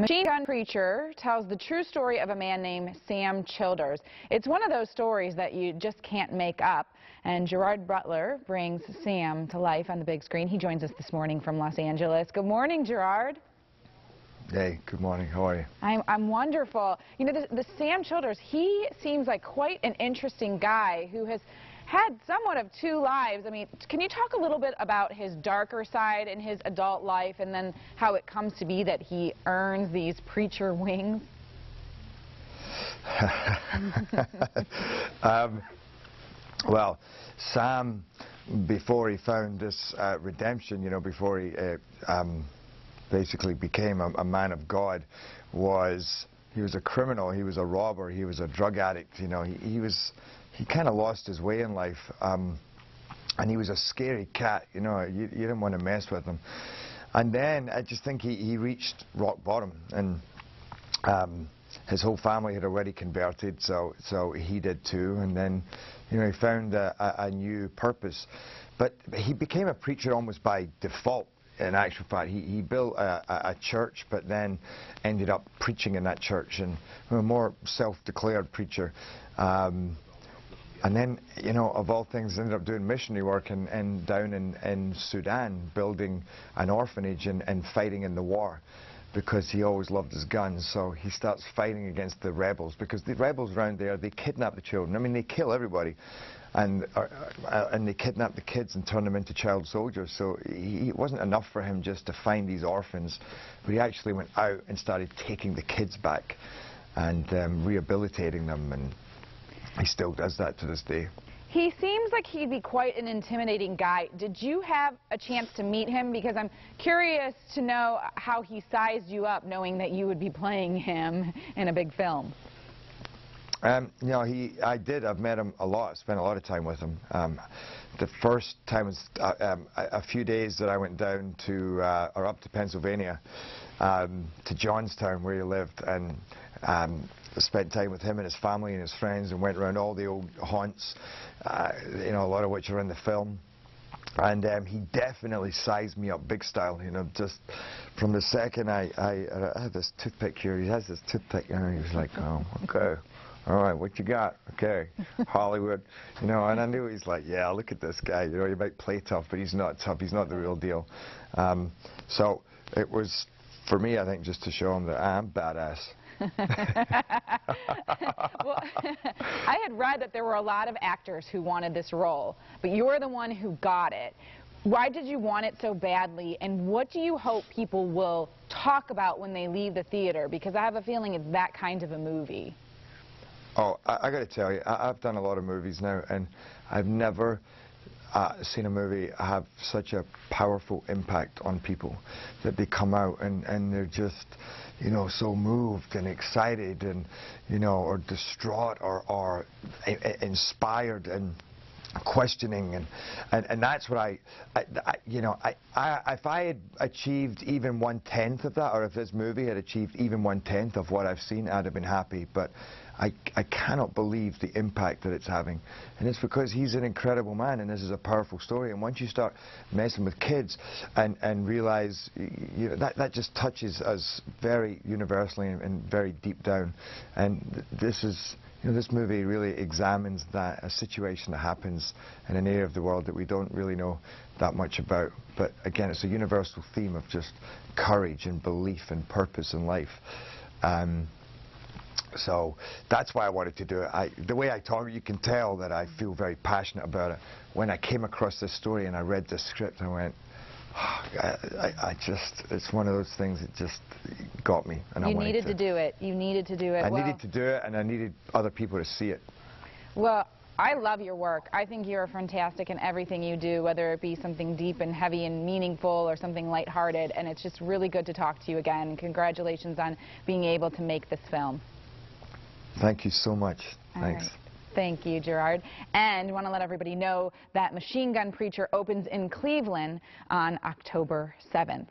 Machine Gun Preacher tells the true story of a man named Sam Childers. It's one of those stories that you just can't make up, and Gerard Butler brings Sam to life on the big screen. He joins us this morning from Los Angeles. Good morning, Gerard. Hey, good morning. How are you? I'm wonderful. You know, the Sam Childers, he seems like quite an interesting guy who has had somewhat of two lives. I mean, can you talk a little bit about his darker side in his adult life and then how it comes to be that he earns these preacher wings? Well, Sam, before he found this redemption, before he basically became a man of God, he was a criminal, he was a robber, he was a drug addict. He kind of lost his way in life, and he was a scary cat. You didn't want to mess with him. And then I just think he reached rock bottom, and his whole family had already converted, so he did too. And then he found a new purpose, but he became a preacher almost by default. In actual fact, he built a church, but then ended up preaching in that church, and a more self-declared preacher. And then, of all things, ended up doing missionary work and down in Sudan, building an orphanage and fighting in the war, because he always loved his guns. So he starts fighting against the rebels, because the rebels around there, they kidnap the children. I mean, they kill everybody, and they kidnap the kids and turn them into child soldiers. So it wasn't enough for him just to find these orphans, but he actually went out and started taking the kids back and rehabilitating them, and he still does that to this day. He seems like he'd be quite an intimidating guy. Did you have a chance to meet him? Because I'm curious to know how he sized you up, knowing that you would be playing him in a big film. I did. I've met him a lot. Spent a lot of time with him. The first time was a few days that I went down to, or up to Pennsylvania, to Johnstown, where he lived, and spent time with him and his family and his friends, and went around all the old haunts, a lot of which are in the film. And he definitely sized me up big style, just from the second I had this toothpick here. He has this toothpick, and he was like, oh, okay. All right, what you got? Okay, Hollywood, and I knew he's like, yeah, look at this guy, he might play tough, but he's not tough, he's not the real deal. So it was, for me, I think, just to show him that I'm badass. Well, I had read that there were a lot of actors who wanted this role, but you're the one who got it. Why did you want it so badly, and what do you hope people will talk about when they leave the theater? Because I have a feeling it's that kind of a movie. Oh, I got to tell you, I've done a lot of movies now, and I've never seen a movie have such a powerful impact on people, that they come out and they're just, so moved and excited and, or distraught or inspired and questioning, and that's what if I had achieved even 1/10 of that, or if this movie had achieved even 1/10 of what I've seen, I'd have been happy. But I cannot believe the impact that it's having, and it's because he's an incredible man, and this is a powerful story. And once you start messing with kids and realize that just touches us very universally and very deep down, and this is. This movie really examines a situation that happens in an area of the world that we don't really know that much about. But again, it's a universal theme of just courage and belief and purpose in life. So that's why I wanted to do it. The way I talk, you can tell that I feel very passionate about it. When I came across this story and I read the script, I went, it's one of those things that just got me. And you needed to do it. You needed to do it. I needed to do it, and I needed other people to see it. Well, I love your work. I think you're fantastic in everything you do, whether it be something deep and heavy and meaningful or something lighthearted, and it's just really good to talk to you again. Congratulations on being able to make this film. Thank you so much. Thanks. Right. Thank you, Gerard. And I want to let everybody know that Machine Gun Preacher opens in Cleveland on October 7th.